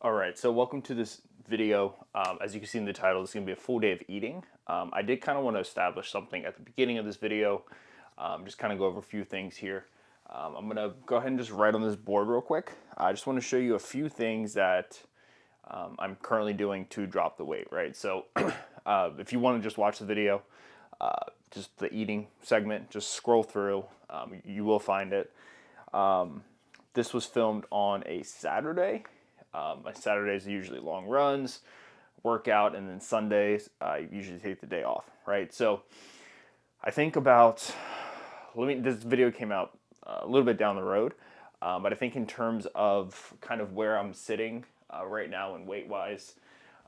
All right, so welcome to this video. As you can see in the title, it's going to be a full day of eating. I did kind of want to establish something at the beginning of this video, just kind of go over a few things here. I'm going to go ahead and just write on this board real quick. I just want to show you a few things that I'm currently doing to drop the weight, right? So if you want to just watch the video, just the eating segment, just scroll through, you will find it. This was filmed on a Saturday. My Saturdays are usually long runs, workout, and then Sundays I usually take the day off, right? So I think about, this video came out a little bit down the road, but I think in terms of kind of where I'm sitting right now and weight-wise,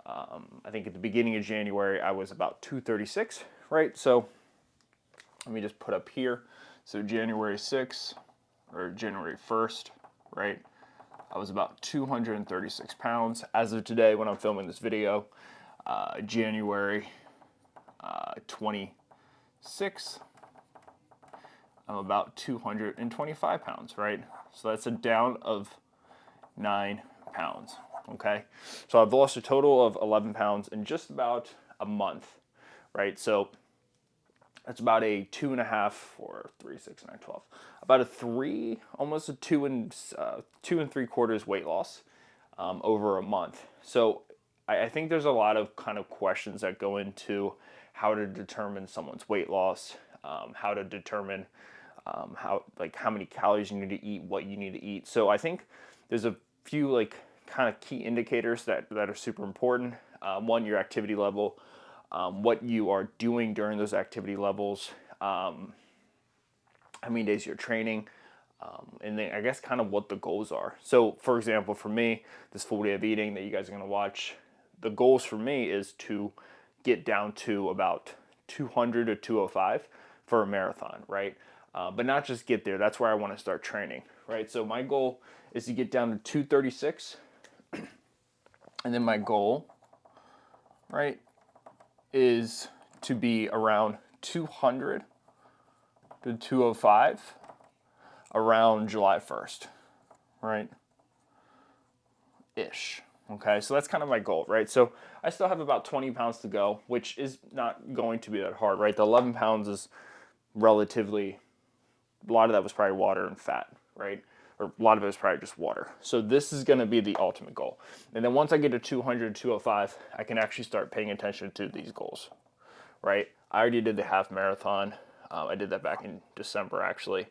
I think at the beginning of January I was about 236, right? So let me just put up here. So January 6th or January 1st, right? I was about 236 pounds. As of today, when I'm filming this video, January 26th, I'm about 225 pounds, right? So that's a down of 9 pounds, okay? So I've lost a total of 11 pounds in just about a month, right? So that's about a 2.5 or 3, 6, 9, 12. About a 3, almost a 2 and 3/4 weight loss over a month. So I think there's a lot of kind of questions that go into how to determine someone's weight loss, how to determine how many calories you need to eat, what you need to eat. So I think there's a few kind of key indicators that are super important. One, your activity level. What you are doing during those activity levels, how many days you're training, and then I guess kind of what the goals are. So for example, for me, this full day of eating that you guys are going to watch, the goals for me is to get down to about 200 to 205 for a marathon, right? But not just get there, that's where I want to start training, right? So my goal is to get down to 236, and then my goal, right, is to be around 200 to 205 around July 1st, right? Ish. Okay, so that's kind of my goal, right? So I still have about 20 pounds to go, which is not going to be that hard, right? The 11 pounds is relatively, a lot of that was probably water and fat, right? Or a lot of it was probably just water. So this is going to be the ultimate goal. And then once I get to 200, 205, I can actually start paying attention to these goals, right? I already did the half marathon. I did that back in December, actually.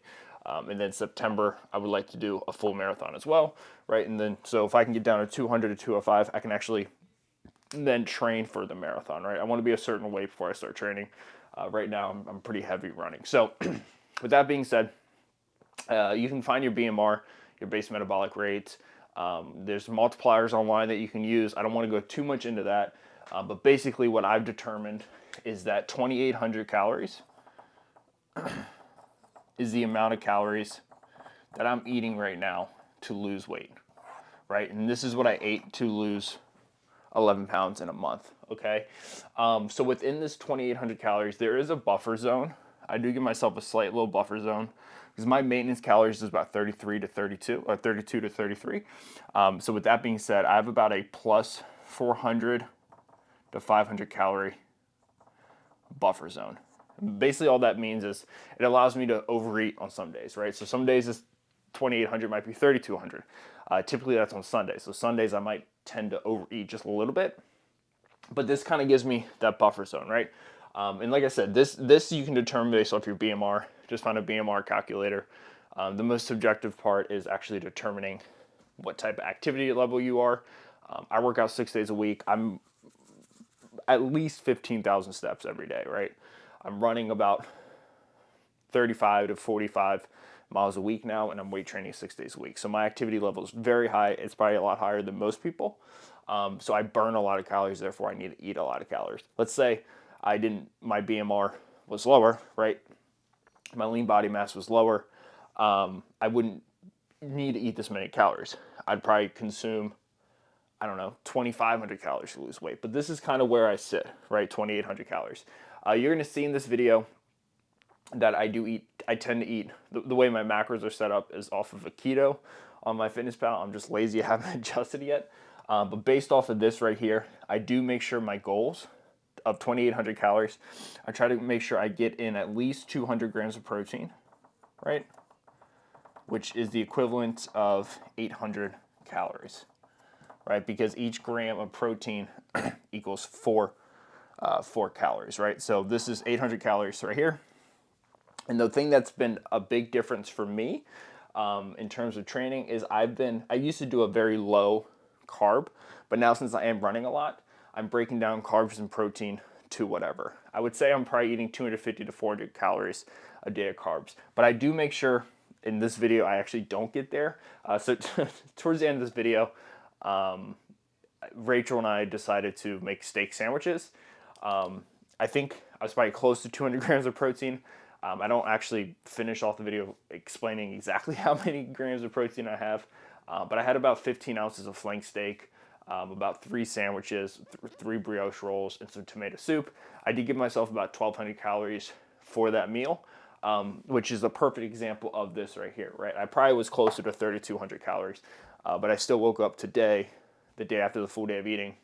And then September, I would like to do a full marathon as well, right? And then, so if I can get down to 200 to 205, I can actually then train for the marathon, right? I want to be a certain weight before I start training. Right now, I'm pretty heavy running. So with that being said, you can find your BMR, your base metabolic rate. There's multipliers online that you can use. I don't want to go too much into that, but basically what I've determined is that 2,800 calories is the amount of calories that I'm eating right now to lose weight, right? And this is what I ate to lose 11 pounds in a month, okay? So within this 2,800 calories, there is a buffer zone. I do give myself a slight little buffer zone because my maintenance calories is about 33 to 32, or 32 to 33. So with that being said, I have about a plus 400 to 500 calorie buffer zone. Basically, all that means is it allows me to overeat on some days, right? So some days this 2,800 might be 3,200. Typically, that's on Sundays. So Sundays I might tend to overeat just a little bit, but this kind of gives me that buffer zone, right? And like I said, this you can determine based off your BMR. Just find a BMR calculator. The most subjective part is actually determining what type of activity level you are. I work out 6 days a week. I'm at least 15,000 steps every day, right? I'm running about 35 to 45 miles a week now, and I'm weight training 6 days a week. So my activity level is very high. It's probably a lot higher than most people. So I burn a lot of calories, therefore I need to eat a lot of calories. Let's say my BMR was lower, right? My lean body mass was lower. I wouldn't need to eat this many calories. I'd probably consume, I don't know, 2,500 calories to lose weight. But this is kind of where I sit, right? 2,800 calories. You're going to see in this video that I tend to eat, the way my macros are set up is off of a keto on my Fitness Pal. I'm just lazy, I haven't adjusted yet. But based off of this right here, I do make sure my goals of 2,800 calories, I try to make sure I get in at least 200 grams of protein, right? Which is the equivalent of 800 calories, right? Because each gram of protein equals 4 calories, right? So this is 800 calories right here. And the thing that's been a big difference for me in terms of training is I used to do a very low carb, but now since I am running a lot, I'm breaking down carbs and protein to whatever. I would say I'm probably eating 250 to 400 calories a day of carbs, but I do make sure in this video I actually don't get there. So towards the end of this video, Rachel and I decided to make steak sandwiches. I think I was probably close to 200 grams of protein. I don't actually finish off the video explaining exactly how many grams of protein I have, but I had about 15 ounces of flank steak, about 3 sandwiches, 3 brioche rolls, and some tomato soup. I did give myself about 1,200 calories for that meal, which is a perfect example of this right here, right? I probably was closer to 3,200 calories, but I still woke up today, the day after the full day of eating,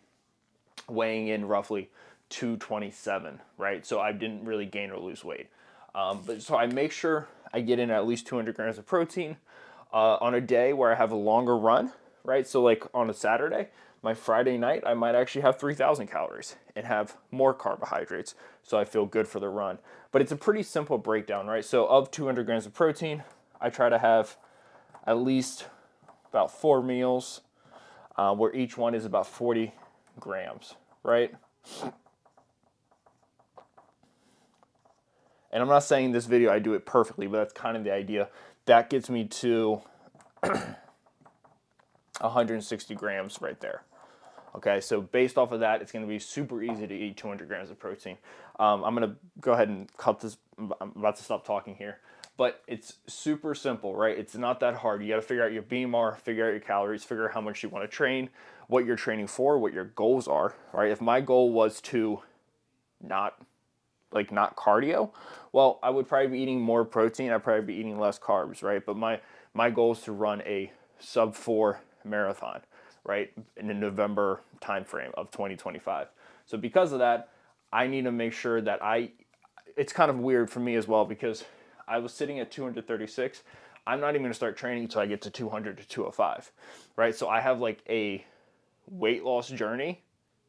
weighing in roughly 227, right? So I didn't really gain or lose weight. But so I make sure I get in at least 200 grams of protein on a day where I have a longer run, right? So like on a Saturday, my Friday night, I might actually have 3,000 calories and have more carbohydrates, so I feel good for the run. But it's a pretty simple breakdown, right? So of 200 grams of protein, I try to have at least about 4 meals where each one is about 40 grams, right? And I'm not saying this video I do it perfectly, but that's kind of the idea. That gets me to 160 grams right there. Okay, so based off of that, it's going to be super easy to eat 200 grams of protein. I'm going to go ahead and cut this. I'm about to stop talking here. But it's super simple, right? It's not that hard. You got to figure out your BMR, figure out your calories, figure out how much you want to train, what you're training for, what your goals are, right? If my goal was to not cardio, well, I would probably be eating more protein. I'd probably be eating less carbs, right? But my goal is to run a sub 4 marathon, right? In the November timeframe of 2025. So because of that, I need to make sure that it's kind of weird for me as well because I was sitting at 236. I'm not even going to start training until I get to 200 to 205, right? So I have like a weight loss journey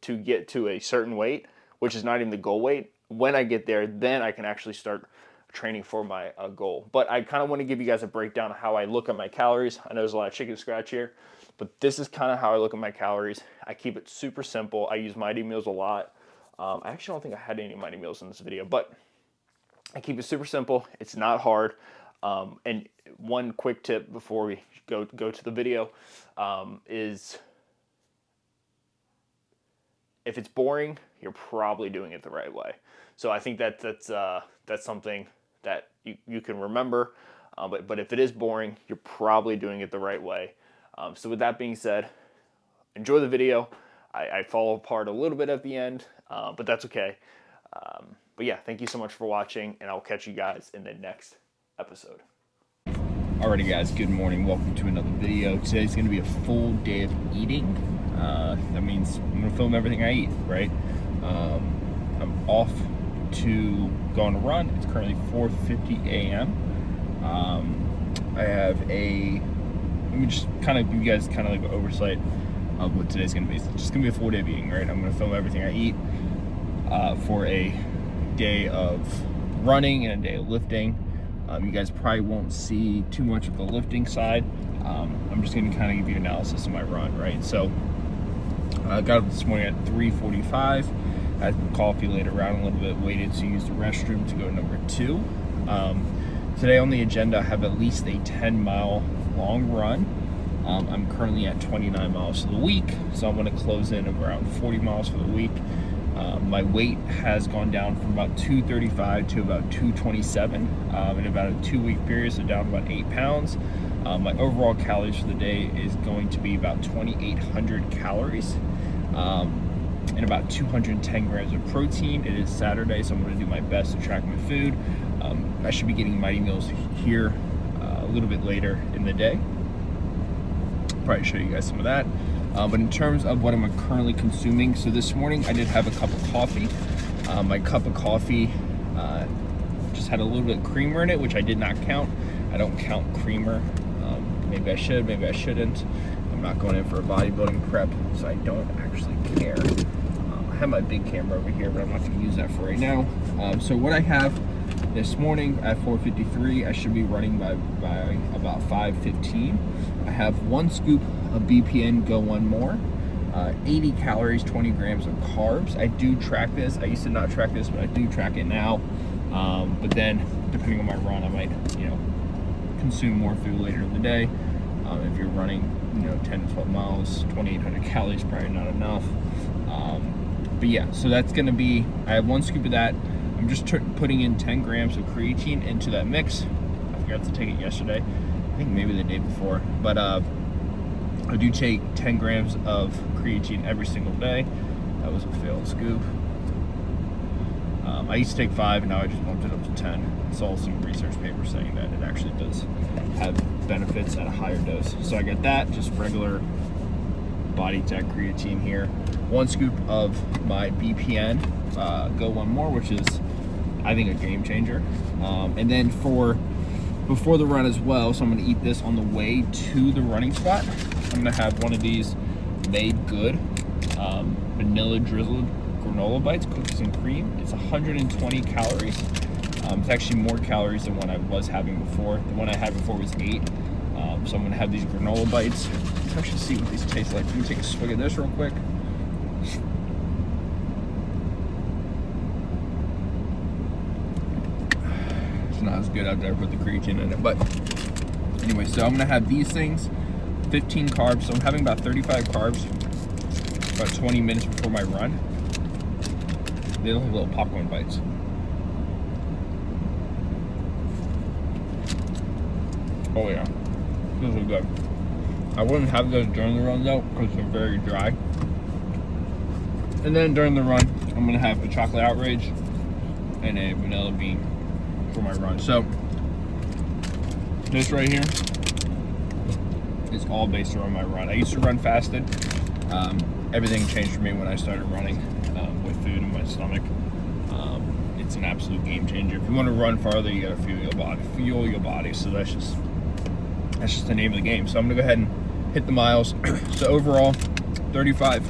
to get to a certain weight, which is not even the goal weight. When I get there, then I can actually start training for my goal. But I kind of want to give you guys a breakdown of how I look at my calories. I know there's a lot of chicken scratch here, but this is kind of how I look at my calories. I keep it super simple. I use Mighty Meals a lot. I actually don't think I had any Mighty Meals in this video, but I keep it super simple. It's not hard. And one quick tip before we go to the video is if it's boring, you're probably doing it the right way. So I think that's something that you can remember. But if it is boring, you're probably doing it the right way. So with that being said, enjoy the video. I fall apart a little bit at the end, but that's okay. But yeah, thank you so much for watching, and I'll catch you guys in the next episode. Alrighty guys, good morning. Welcome to another video. Today's going to be a full day of eating. That means I'm going to film everything I eat, right? I'm off to go on a run. It's currently 4:50 a.m. I have let me just kind of give you guys kind of like an oversight of what today's going to be. It's just going to be a full day of eating, right? I'm going to film everything I eat for a day of running and a day of lifting. You guys probably won't see too much of the lifting side. I'm just going to kind of give you an analysis of my run, right? So I got up this morning at 3:45. I had coffee, laid around a little bit, waited to use the restroom to go to number 2. Today on the agenda, I have at least a 10-mile long run. I'm currently at 29 miles for the week, so I'm going to close in around 40 miles for the week. My weight has gone down from about 235 to about 227 in about a 2-week period, so down about 8 pounds. My overall calories for the day is going to be about 2,800 calories and about 210 grams of protein. It is Saturday, so I'm going to do my best to track my food. I should be getting Mighty Meals here a little bit later in the day. Probably show you guys some of that. But in terms of what I'm currently consuming, so this morning I did have a cup of coffee. My cup of coffee just had a little bit of creamer in it, which I did not count. I don't count creamer. Maybe I should, maybe I shouldn't. I'm not going in for a bodybuilding prep, so I don't actually care. I have my big camera over here, but I'm not going to use that for right now. So what I have this morning at 4:53, I should be running by about 5:15. I have 1 scoop of BPN Go One More, 80 calories, 20 grams of carbs. I do track this. I used to not track this, but I do track it now. But then, depending on my run, I might, consume more food later in the day. If you're running, 10 to 12 miles, 2,800 calories, probably not enough. But yeah, so that's gonna be, I have 1 scoop of that. I'm just putting in 10 grams of creatine into that mix. I forgot to take it yesterday. I think maybe the day before. But I do take 10 grams of creatine every single day. That was a failed scoop. I used to take 5, and now I just bumped it up to 10. I saw some research paper saying that it actually does have benefits at a higher dose. So I got that, just regular Body Tech creatine here. 1 scoop of my BPN Go One More, which is, I think, a game changer. And then before the run as well, so I'm gonna eat this on the way to the running spot. I'm gonna have one of these Made Good vanilla drizzled granola bites, cookies and cream. It's 120 calories. It's actually more calories than what I was having before. The one I had before was 8. So I'm gonna have these granola bites. Let's actually see what these taste like. Let me take a swig of this real quick. It's not as good after I put the creatine in it, but anyway, so I'm gonna have these things, 15 carbs. So I'm having about 35 carbs, about 20 minutes before my run. They look like little popcorn bites. Oh yeah, those are good. I wouldn't have those during the run though, because they're very dry. And then during the run, I'm gonna have a chocolate outrage and a vanilla bean for my run. So this right here is all based around my run. I used to run fasted. Everything changed for me when I started running with food in my stomach. It's an absolute game changer. If you want to run farther, you gotta fuel your body. So that's just the name of the game. So I'm gonna go ahead and hit the miles. So overall, 35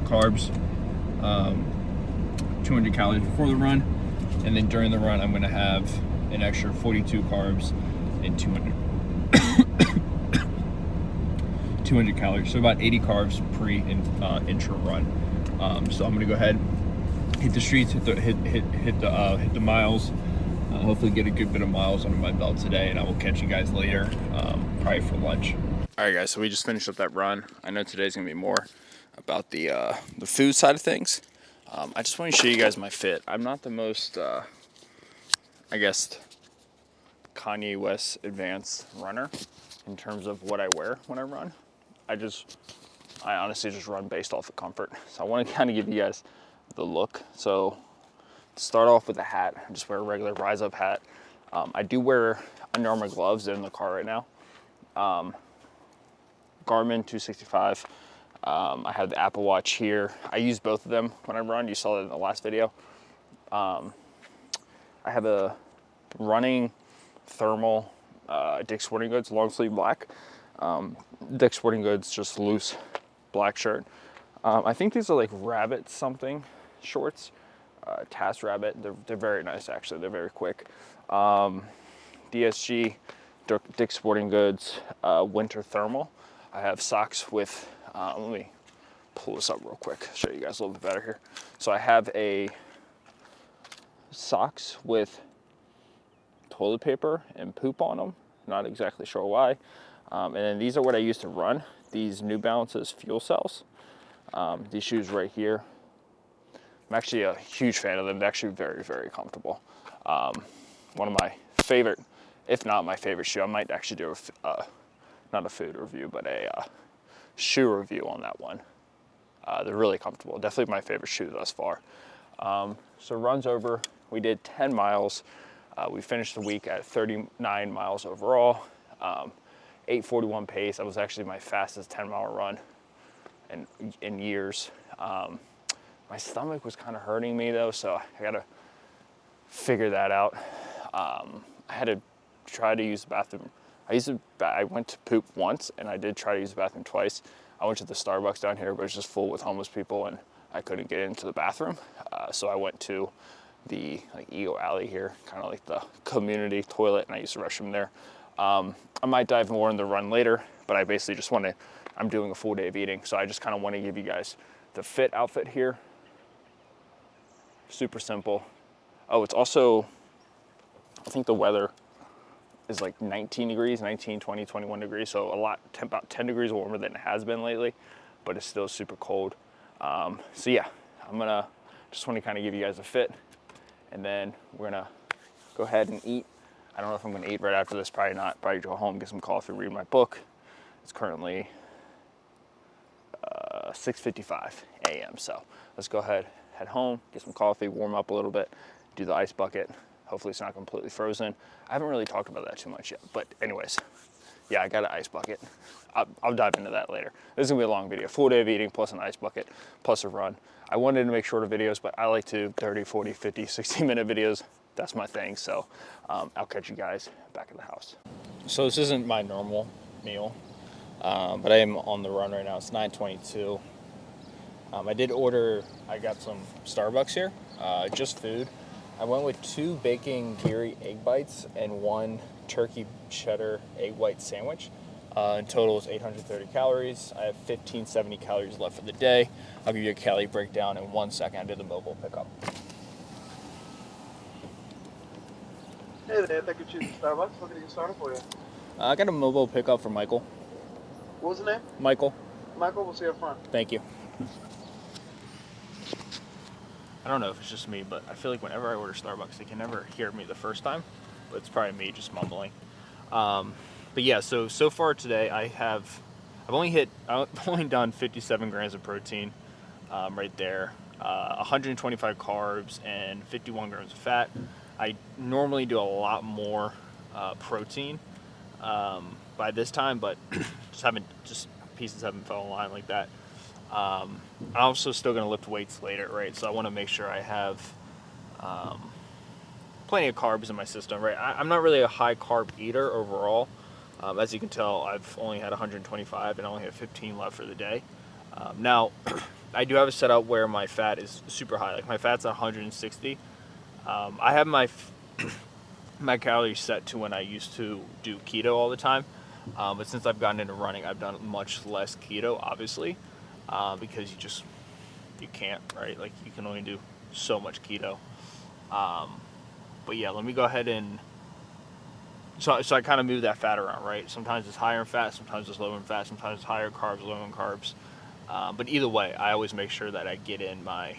carbs, 200 calories before the run, and then during the run, I'm gonna have an extra 42 carbs and 200 calories. So about 80 carbs pre and intra run. So I'm gonna go ahead, hit the streets, hit the miles. Hopefully get a good bit of miles under my belt today, and I will catch you guys later, probably for lunch. All right, guys. So we just finished up that run. I know today's gonna be more about the food side of things. I just want to show you guys my fit. I'm not the most, I guess, Kanye West advanced runner in terms of what I wear when I run. I honestly just run based off of comfort. So I want to kind of give you guys the look. So to start off with a hat, I just wear a regular Rise Up hat. I do wear Under Armour gloves. They're in the car right now. Garmin 265. I have the Apple Watch here. I use both of them when I run. You saw that in the last video. I have a running thermal Dick's Sporting Goods long sleeve black. Dick's Sporting Goods just loose black shirt. I think these are like rabbit something shorts. Task Rabbit. They're very nice actually. They're very quick. DSG, Dick's Sporting Goods, winter thermal. I have socks with, let me pull this up real quick, show you guys a little bit better here. So I have a socks with toilet paper and poop on them. Not exactly sure why. And then these are what I use to run. These New Balances Fuel Cells. These shoes right here. I'm actually a huge fan of them. They're actually very, very comfortable. One of my favorite, if not my favorite shoe. I might actually do not a food review, but a shoe review on that one. They're really comfortable. Definitely my favorite shoe thus far. So runs over. We did 10 miles. We finished the week at 39 miles overall. 8:41 pace. That was actually my fastest 10-mile run in years. My stomach was kind of hurting me though, so I gotta figure that out. I had to try to use the bathroom. I went to poop once, and I did try to use the bathroom twice. I went to the Starbucks down here, but it's just full with homeless people, and I couldn't get into the bathroom. So I went to the Ego Alley here, kind of like the community toilet, and I used the restroom there. I might dive more in the run later, but I basically just I'm doing a full day of eating, so I just kind of want to give you guys the fit outfit here. Super simple. Oh, it's also, I think the weather is like 19 degrees, 19, 20, 21 degrees. So about 10 degrees warmer than it has been lately, but it's still super cold. So yeah, just want to kind of give you guys a fit, and then we're gonna go ahead and eat. I don't know if I'm gonna eat right after this, probably not. Probably go home, get some coffee, read my book. It's currently 6:55 a.m. So let's go ahead, head home, get some coffee, warm up a little bit, do the ice bucket. Hopefully it's not completely frozen. I haven't really talked about that too much yet, but anyways, yeah, I got an ice bucket. I'll dive into that later. This is gonna be a long video, full day of eating plus an ice bucket plus a run. I wanted to make shorter videos, but I like to 30, 40, 50, 60-minute videos. That's my thing. So I'll catch you guys back at the house. So this isn't my normal meal, but I am on the run right now. It's 9:22. I got some Starbucks here, just food. I went with 2 bacon Geary egg bites and 1 turkey cheddar egg white sandwich. In total is 830 calories. I have 1570 calories left for the day. I'll give you a calorie breakdown in 1 second. I did the mobile pickup. Hey there, thank you for choosing Starbucks. What can I get started for you? I got a mobile pickup for Michael. What was the name? Michael. Michael, we'll see you up front. Thank you. I don't know if it's just me, but I feel like whenever I order Starbucks, they can never hear me the first time. But it's probably me just mumbling. But yeah, so far today I've only done 57 grams of protein, right there, 125 carbs and 51 grams of fat. I normally do a lot more protein by this time, but just pieces haven't fell in line like that. I'm also still going to lift weights later, right? So I want to make sure I have plenty of carbs in my system, right? I'm not really a high carb eater overall. As you can tell, I've only had 125 and I only have 15 left for the day. Now, I do have a setup where my fat is super high. Like my fat's 160. I have my calories set to when I used to do keto all the time. But since I've gotten into running, I've done much less keto, obviously. Because you can't, right? Like you can only do so much keto. But yeah, let me go ahead and, so I kind of move that fat around, right? Sometimes it's higher in fat, sometimes it's lower in fat, sometimes it's higher carbs, lower in carbs. But either way, I always make sure that I get in my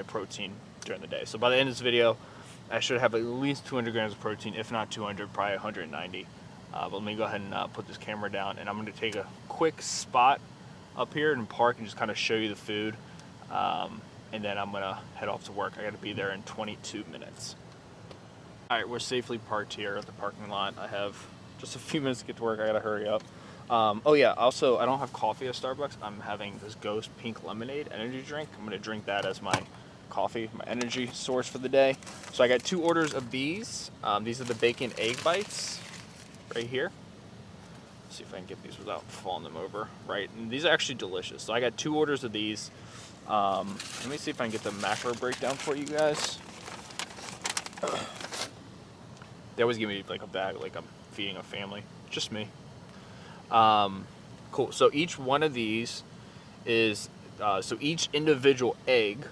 protein during the day. So by the end of this video, I should have at least 200 grams of protein, if not 200, probably 190. But let me go ahead and put this camera down, and I'm going to take a quick spot up here and park and just kind of show you the food, and then I'm gonna head off to work. I gotta be there in 22 minutes. All right, we're safely parked here at the parking lot. I have just a few minutes to get to work. I gotta hurry up. Oh yeah, also I don't have coffee at Starbucks. I'm having this Ghost Pink Lemonade energy drink. I'm gonna drink that as my coffee, my energy source for the day. So I got 2 orders of these. These are the bacon egg bites right here. See if I can get these without falling them over, right? And these are actually delicious. So I got 2 orders of these. Let me see if I can get the macro breakdown for you guys. They always give me like a bag, like I'm feeding a family. Just me. Cool. So each one of these is, so each individual egg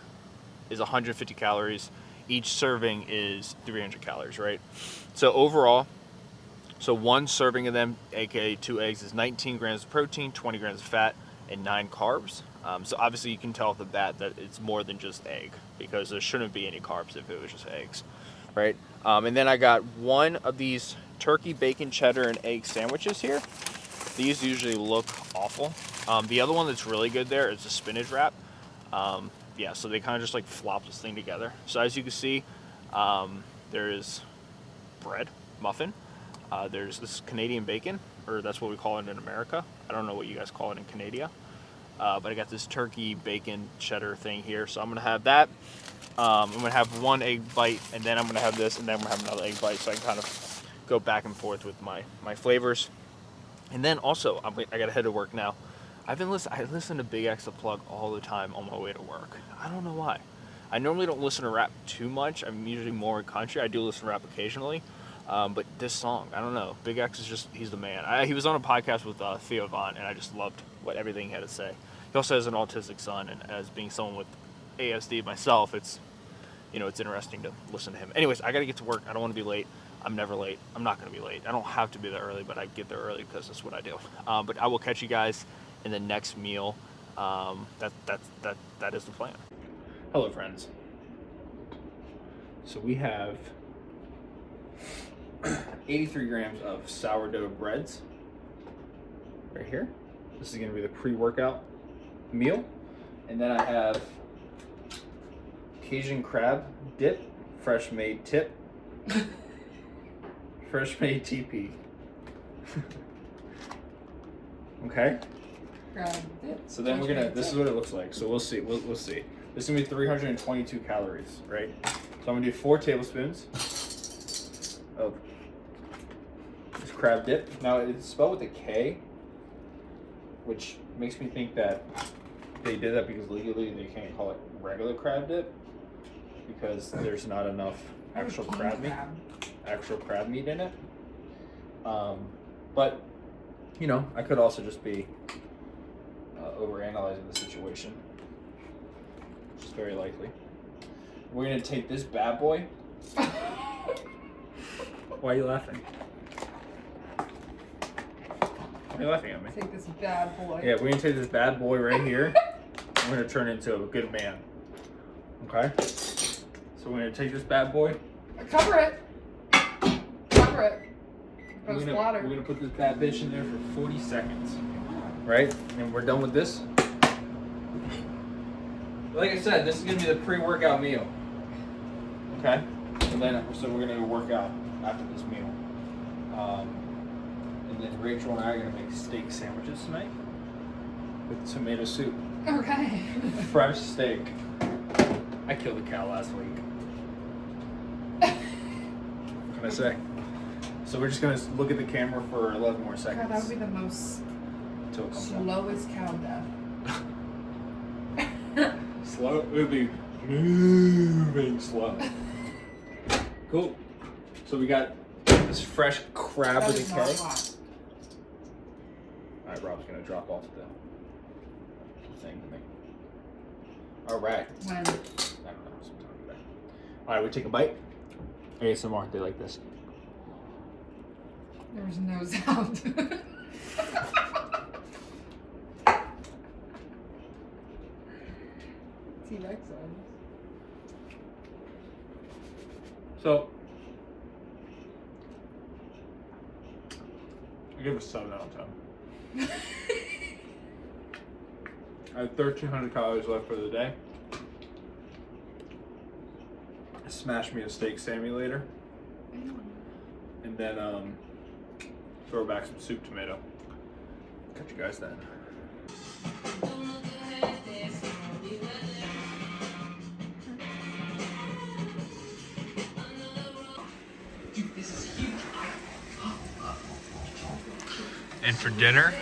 is 150 calories. Each serving is 300 calories, right? So overall, so 1 serving of them, aka 2 eggs, is 19 grams of protein, 20 grams of fat, and 9 carbs. So obviously you can tell off the bat that it's more than just egg, because there shouldn't be any carbs if it was just eggs, right? And then I got 1 of these turkey, bacon, cheddar, and egg sandwiches here. These usually look awful. The other one that's really good there is a spinach wrap. Yeah, so they kind of just like flop this thing together. So as you can see, there is bread, muffin. There's this Canadian bacon, or that's what we call it in America. I don't know what you guys call it in Canada. But I got this turkey bacon cheddar thing here, so I'm gonna have that. I'm gonna have one egg bite, and then I'm gonna have this, and then I'm gonna have another egg bite, so I can kind of go back and forth with my flavors. And then also, I gotta head to work now. I listen to Big X The Plug all the time on my way to work. I don't know why. I normally don't listen to rap too much. I'm usually more country. I do listen to rap occasionally. But this song, I don't know. Big X is just, he's the man. He was on a podcast with Theo Von, and I just loved everything he had to say. He also has an autistic son, and as being someone with ASD myself, it's interesting to listen to him. Anyways, I gotta get to work. I don't want to be late. I'm never late. I'm not gonna be late. I don't have to be there early, but I get there early because that's what I do. But I will catch you guys in the next meal. That is the plan. Hello, friends. So we have 83 grams of sourdough breads right here. This is going to be the pre-workout meal. And then I have Cajun crab dip, fresh made tip, fresh made TP. Okay. Crab dip. So then we're gonna. This is what it looks like. So we'll see. We'll see. This is gonna be 322 calories, right? So I'm gonna do 4 tablespoons of this crab dip. Now it's spelled with a K, which makes me think that they did that because legally they can't call it regular crab dip because there's not enough actual crab meat in it. But I could also just be overanalyzing the situation, which is very likely. We're gonna take this bad boy. Why are you laughing? Why are you laughing at me? Take this bad boy. Yeah, we're gonna take this bad boy right here. We're gonna turn into a good man. Okay? So we're gonna take this bad boy. Cover it. Cover it. We're Goes water. gonna put this bad bitch in there for 40 seconds. Right? And we're done with this. Like I said, this is gonna be the pre-workout meal. Okay? So we're gonna work out after this meal. And then Rachel and I are gonna make steak sandwiches tonight with tomato soup. Okay. Fresh steak. I killed a cow last week. What can I say? So we're just gonna look at the camera for 11 more seconds. God, that would be the most Until it comes up. slowest cow death. Slow? It would be moving slow. Cool. So we got this fresh crab That with is a not K. hot. Alright, Rob's gonna drop off the thing. Alright. When? I don't know, sometime today. Alright, we take a bite. ASMR, they like this. There was no sound. T-Rex sounds. So, I give it a 7 out of 10. I have 1,300 calories left for the day. Smash me a steak Sammy later. And then throw back some soup tomato. Catch you guys then. And for dinner,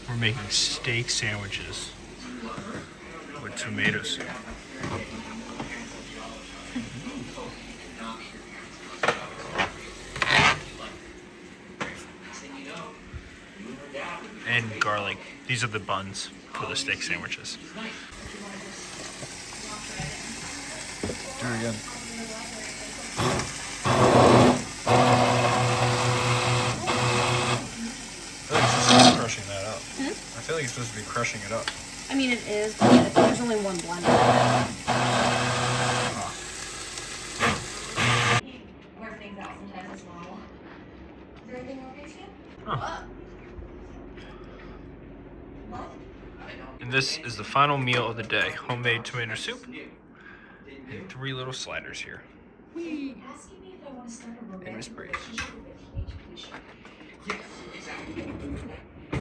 we're making steak sandwiches with tomato soup. And garlic. These are the buns for the steak sandwiches. Do it again. Crushing that up. I feel like it's supposed to be crushing it up. I mean, it is, but there's only one blender. Work things out sometimes as well. Is there anything wrong with you? Huh. What? And this is the final meal of the day. Homemade tomato soup. And 3 little sliders here. Asking me if I want to start a And Miss romantic Bree. relationship with a teenage patient. Yes, exactly.